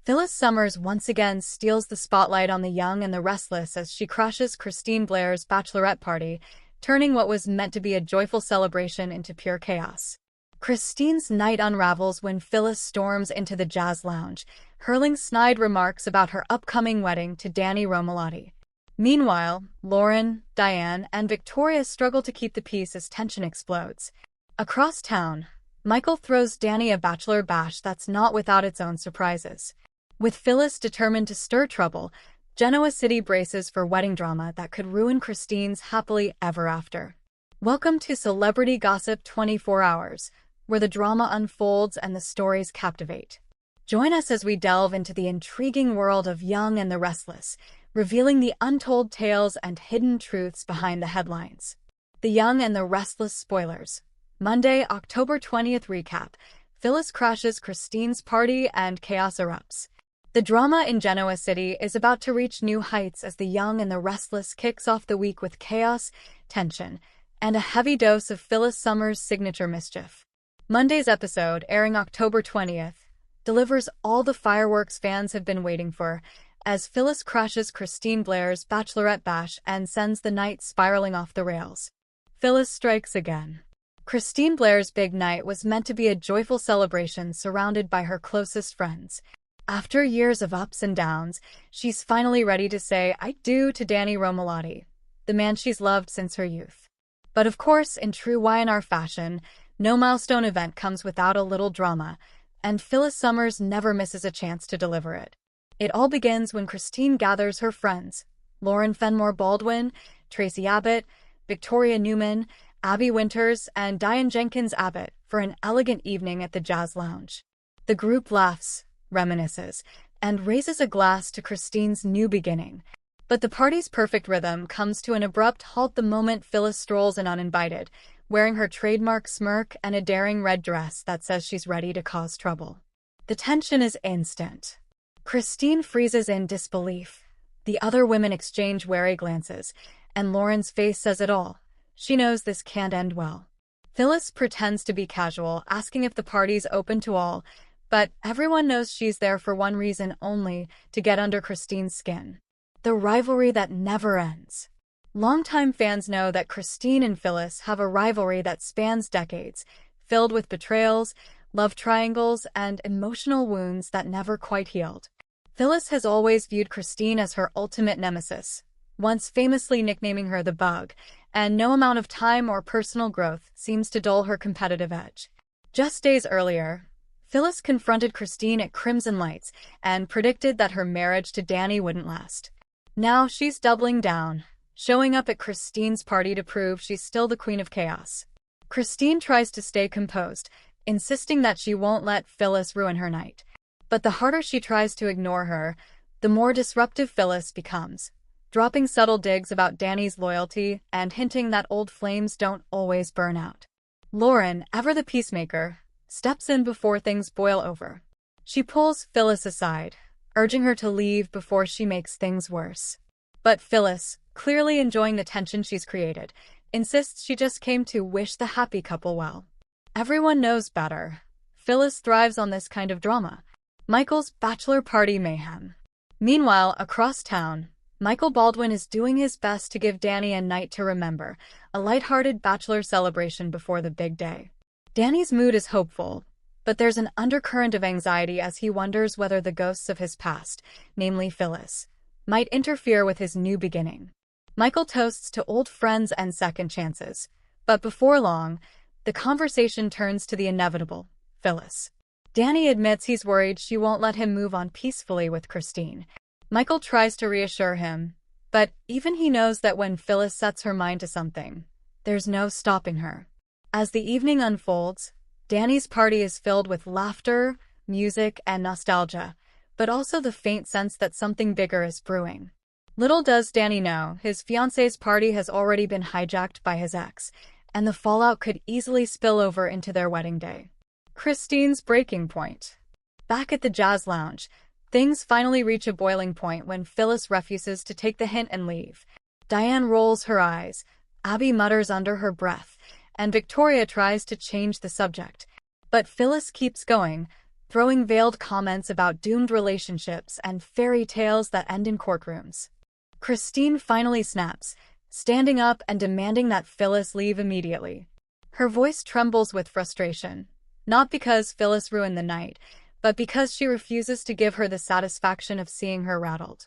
Phyllis Summers once again steals the spotlight on the young and the restless as she crashes Christine Blair's bachelorette party, turning what was meant to be a joyful celebration into pure chaos. Christine's night unravels when Phyllis storms into the jazz lounge, hurling snide remarks about her upcoming wedding to Danny Romalotti. Meanwhile, Lauren, Diane, and Victoria struggle to keep the peace as tension explodes. Across town, Michael throws Danny a bachelor bash that's not without its own surprises. With Phyllis determined to stir trouble, Genoa City braces for wedding drama that could ruin Christine's happily ever after. Welcome to Celebrity Gossip 24 Hours, where the drama unfolds and the stories captivate. Join us as we delve into the intriguing world of Young and the Restless, revealing the untold tales and hidden truths behind the headlines. The Young and the Restless spoilers. Monday, October 20th recap. Phyllis crashes Christine's party and chaos erupts. The drama in Genoa City is about to reach new heights as The Young and the Restless kicks off the week with chaos, tension, and a heavy dose of Phyllis Summers' signature mischief. Monday's episode, airing October 20th, delivers all the fireworks fans have been waiting for, as Phyllis crashes Christine Blair's bachelorette bash and sends the night spiraling off the rails. Phyllis strikes again. Christine Blair's big night was meant to be a joyful celebration surrounded by her closest friends. After years of ups and downs, she's finally ready to say "I do" to Danny Romalotti, the man she's loved since her youth. But of course, in true Y&R fashion, no milestone event comes without a little drama, and Phyllis Summers never misses a chance to deliver it. It all begins when Christine gathers her friends, Lauren Fenmore Baldwin, Tracy Abbott, Victoria Newman, Abby Winters, and Diane Jenkins Abbott for an elegant evening at the Jazz Lounge. The group laughs, reminisces, and raises a glass to Christine's new beginning. But the party's perfect rhythm comes to an abrupt halt the moment Phyllis strolls in uninvited, wearing her trademark smirk and a daring red dress that says she's ready to cause trouble. The tension is instant. Christine freezes in disbelief. The other women exchange wary glances, and Lauren's face says it all. She knows this can't end well. Phyllis pretends to be casual, asking if the party's open to all, but everyone knows she's there for one reason only, to get under Christine's skin. The rivalry that never ends. Longtime fans know that Christine and Phyllis have a rivalry that spans decades, filled with betrayals, love triangles, and emotional wounds that never quite healed. Phyllis has always viewed Christine as her ultimate nemesis, once famously nicknaming her the Bug, and no amount of time or personal growth seems to dull her competitive edge. Just days earlier, Phyllis confronted Christine at Crimson Lights and predicted that her marriage to Danny wouldn't last. Now she's doubling down, showing up at Christine's party to prove she's still the queen of chaos. Christine tries to stay composed, insisting that she won't let Phyllis ruin her night. But the harder she tries to ignore her, the more disruptive Phyllis becomes, dropping subtle digs about Danny's loyalty and hinting that old flames don't always burn out. Lauren, ever the peacemaker, steps in before things boil over. She pulls Phyllis aside, urging her to leave before she makes things worse. But Phyllis, clearly enjoying the tension she's created, insists she just came to wish the happy couple well. Everyone knows better. Phyllis thrives on this kind of drama. Michael's bachelor party mayhem. Meanwhile, across town, Michael Baldwin is doing his best to give Danny a night to remember, a lighthearted bachelor celebration before the big day. Danny's mood is hopeful, but there's an undercurrent of anxiety as he wonders whether the ghosts of his past, namely Phyllis, might interfere with his new beginning. Michael toasts to old friends and second chances, but before long, the conversation turns to the inevitable, Phyllis. Danny admits he's worried she won't let him move on peacefully with Christine. Michael tries to reassure him, but even he knows that when Phyllis sets her mind to something, there's no stopping her. As the evening unfolds, Danny's party is filled with laughter, music, and nostalgia, but also the faint sense that something bigger is brewing. Little does Danny know, his fiancée's party has already been hijacked by his ex, and the fallout could easily spill over into their wedding day. Christine's breaking point. Back at the Jazz Lounge, things finally reach a boiling point when Phyllis refuses to take the hint and leave. Diane rolls her eyes, Abby mutters under her breath, and Victoria tries to change the subject. But Phyllis keeps going, throwing veiled comments about doomed relationships and fairy tales that end in courtrooms. Christine finally snaps, standing up and demanding that Phyllis leave immediately. Her voice trembles with frustration, not because Phyllis ruined the night, but because she refuses to give her the satisfaction of seeing her rattled.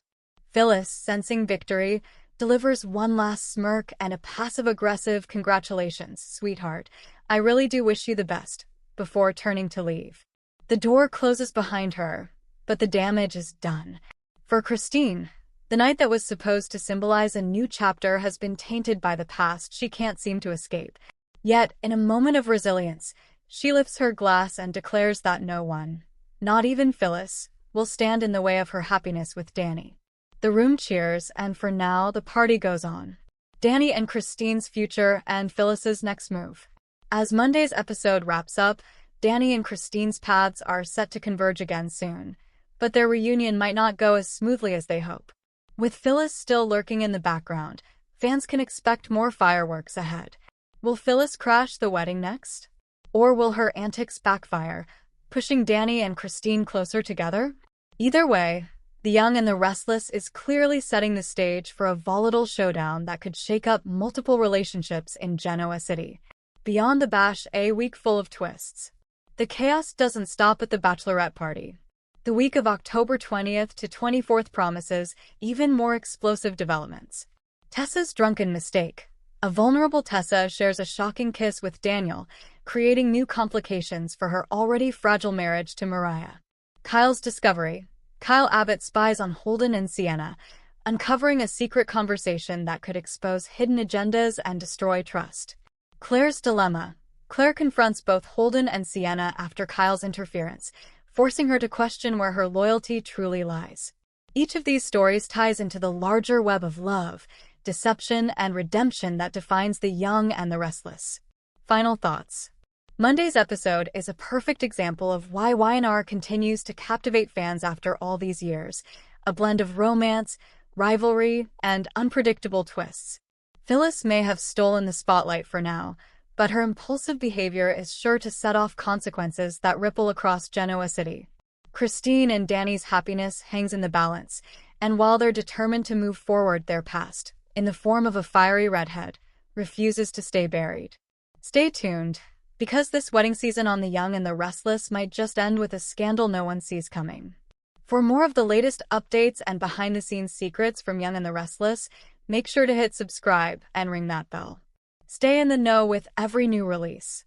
Phyllis, sensing victory, delivers one last smirk and a passive-aggressive "Congratulations, sweetheart. I really do wish you the best," before turning to leave. The door closes behind her, but the damage is done. For Christine, the night that was supposed to symbolize a new chapter has been tainted by the past she can't seem to escape. Yet, in a moment of resilience, she lifts her glass and declares that no one, not even Phyllis, will stand in the way of her happiness with Danny. The room cheers, and for now, the party goes on. Danny and Christine's future and Phyllis's next move. As Monday's episode wraps up, Danny and Christine's paths are set to converge again soon, but their reunion might not go as smoothly as they hope. With Phyllis still lurking in the background, fans can expect more fireworks ahead. Will Phyllis crash the wedding next? Or will her antics backfire, pushing Danny and Christine closer together? Either way, The Young and the Restless is clearly setting the stage for a volatile showdown that could shake up multiple relationships in Genoa City. Beyond the bash, a week full of twists. The chaos doesn't stop at the bachelorette party. The week of October 20th to 24th promises even more explosive developments. Tessa's drunken mistake. A vulnerable Tessa shares a shocking kiss with Daniel, creating new complications for her already fragile marriage to Mariah. Kyle's discovery. Kyle Abbott spies on Holden and Sienna, uncovering a secret conversation that could expose hidden agendas and destroy trust. Claire's dilemma. Claire confronts both Holden and Sienna after Kyle's interference, forcing her to question where her loyalty truly lies. Each of these stories ties into the larger web of love, deception, and redemption that defines The Young and the Restless. Final thoughts. Monday's episode is a perfect example of why Y&R continues to captivate fans after all these years, a blend of romance, rivalry, and unpredictable twists. Phyllis may have stolen the spotlight for now, but her impulsive behavior is sure to set off consequences that ripple across Genoa City. Christine and Danny's happiness hangs in the balance, and while they're determined to move forward, their past, in the form of a fiery redhead, refuses to stay buried. Stay tuned, because this wedding season on The Young and the Restless might just end with a scandal no one sees coming. For more of the latest updates and behind-the-scenes secrets from Young and the Restless, make sure to hit subscribe and ring that bell. Stay in the know with every new release.